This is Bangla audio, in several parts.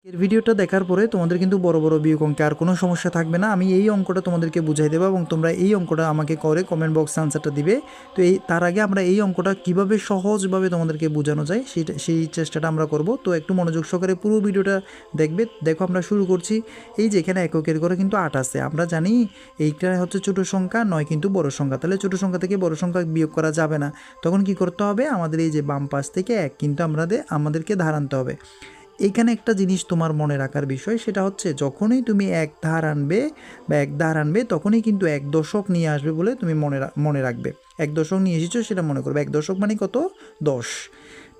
এর ভিডিওটা দেখার পরে তোমাদের কিন্তু বড় বড় বিয়োগ অঙ্কে আর কোনো সমস্যা থাকবে না। আমি এই অঙ্কটা তোমাদেরকে বুঝাই দেবো এবং তোমরা এই অঙ্কটা আমাকে করে কমেন্ট বক্সে আনসারটা দিবে। তো তার আগে আমরা এই অঙ্কটা কিভাবে সহজভাবে তোমাদেরকে বোঝানো যায় সেই চেষ্টাটা আমরা করব। তো একটু মনোযোগ সহকারে পুরো ভিডিওটা দেখবে। দেখো আমরা শুরু করছি। এই যে এখানে এককের ঘরে কিন্তু 8 আছে, আমরা জানি এইটা হচ্ছে ছোট সংখ্যা, 9 কিন্তু বড় সংখ্যা। তাহলে ছোট সংখ্যা থেকে বড় সংখ্যা বিয়োগ করা যাবে না। তখন কি করতে হবে, আমাদের এই যে বাম পাশ থেকে 1 কিন্তু আমাদেরকে ধার আনতে হবে। এইখানে একটা জিনিস তোমার মনে রাখার বিষয়, সেটা হচ্ছে যখনই তুমি এক ধার আনবে তখনই কিন্তু 1 দশক নিয়ে আসবে বলে তুমি মনে রাখবে। 1 দশক নিয়ে এসেছো সেটা মনে করবে। 1 দশক মানে কত? 10।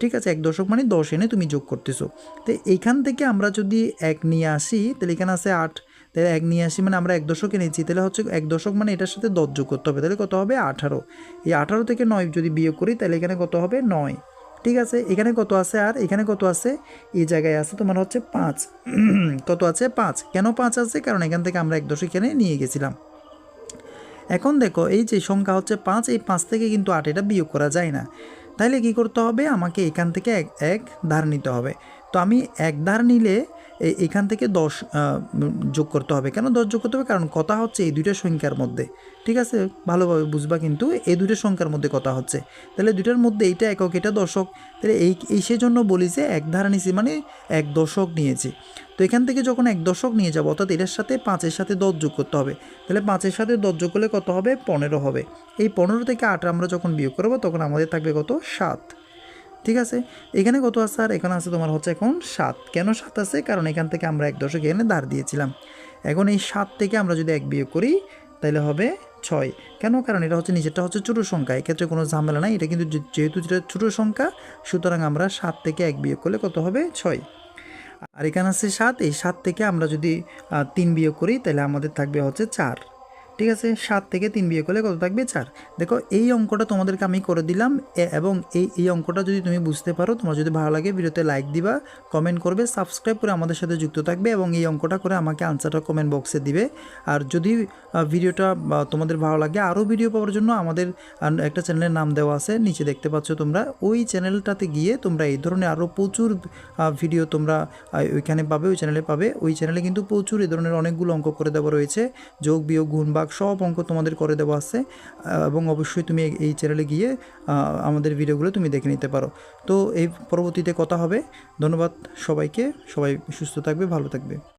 ঠিক আছে, 1 দশক মানে 10 এনে তুমি যোগ করতেছো। তো এইখান থেকে আমরা যদি 1 নিয়ে আসি, তাহলে এখানে আছে 8, তাহলে 1 নিয়ে আসি মানে আমরা 1 দশক এনেছি, তাহলে হচ্ছে 1 দশক মানে এটার সাথে 10 যোগ করতে হবে, তাহলে কত হবে? 18। এই 18 থেকে 9 যদি বিয়োগ করি তাহলে এখানে কত হবে? 9। ঠিক আছে, এখানে কত আছে আর এখানে কত আছে? এই জায়গায় আছে তোমার হচ্ছে 5। কত আছে? 5। কেন 5 আছে? কারণ এখান থেকে আমরা 1 দশক এখানে নিয়ে গেছিলাম। এখন দেখো এই যে সংখ্যা হচ্ছে 5, এই 5 থেকে কিন্তু 8 এটা বিয়োগ করা যায় না। তাইলে কি করতে হবে, আমাকে এখান থেকে এক ধার নিতে হবে। তো আমি এক ধার নিলে এখান থেকে 10 যোগ করতে হবে। কেন 10 যোগ করতে হবে? কারণ কথা হচ্ছে এই দুইটা সংখ্যার মধ্যে। ঠিক আছে, ভালোভাবে বুঝবা কিন্তু এই দুইটা সংখ্যার মধ্যে কথা হচ্ছে। তাহলে দুইটার মধ্যে এইটা একক, এটা দশক। তাহলে এই সেজন্য বলি যে এক ধার নিয়েছি মানে 1 দশক নিয়েছি। তো এখান থেকে যখন 1 দশক নিয়ে যাবো, অর্থাৎ এটার সাথে 5-এর সাথে 10 যোগ করতে হবে। তাহলে 5-এর সাথে 10 যোগ করলে কত হবে? 15 হবে। এই 15 থেকে 8 আমরা যখন বিয়োগ করবো তখন আমাদের থাকবে কত? 7। ঠিক আছে, এখানে কত আছে? আর এখানে আছে তোমার হচ্ছে এখন 7। কেন 7 আছে? কারণ এখান থেকে আমরা 1 দশক এখানে ধার দিয়েছিলাম। এখন এই 7 থেকে আমরা যদি 1 বিয়োগ করি তাহলে হবে 6। কেন? কারণ এটা হচ্ছে নিচেরটা হচ্ছে ছোটো সংখ্যা, এক্ষেত্রে কোনো ঝামেলা নাই। এটা কিন্তু যেহেতু যেটা ছোটো সংখ্যা, সুতরাং আমরা 7 থেকে 1 বিয়োগ করলে কত হবে? 6। আর এখানে আছে 7, এই 7 থেকে আমরা যদি 3 বিয়োগ করি তাহলে আমাদের থাকবে হচ্ছে 4। ঠিক আছে, 7 থেকে 3 বিয়োগ করলে কত থাকবে? 4। দেখো এই অঙ্কটা তোমাদেরকে আমি করে দিলাম, এবং এই অঙ্কটা যদি তুমি বুঝতে পারো, তোমার যদি ভালো লাগে ভিডিওতে লাইক দিবা, কমেন্ট করবে, সাবস্ক্রাইব করে আমাদের সাথে যুক্ত থাকবে এবং এই অঙ্কটা করে আমাকে আনসারটা কমেন্ট বক্সে দিবে। আর যদি ভিডিওটা তোমাদের ভালো লাগে, আরও ভিডিও পাওয়ার জন্য আমাদের একটা চ্যানেলের নাম দেওয়া আছে, নিচে দেখতে পাচ্ছ তোমরা। ওই চ্যানেলটাতে গিয়ে তোমরা এই ধরনের আরও প্রচুর ভিডিও তোমরা ওইখানে পাবে, ওই চ্যানেলে পাবে। ওই চ্যানেলে কিন্তু প্রচুর এই ধরনের অনেকগুলো অঙ্ক করে দেওয়া রয়েছে, যোগ বিয়োগ গুণ ভাগ সব অঙ্ক তোমাদের করে দেওয়া আছে। এবং অবশ্যই তুমি এই চ্যানেলে গিয়ে আমাদের ভিডিওগুলো তুমি দেখে নিতে পারো। তো এই পরবর্তীতে কথা হবে। ধন্যবাদ সবাইকে, সবাই সুস্থ থাকবে, ভালো থাকবে।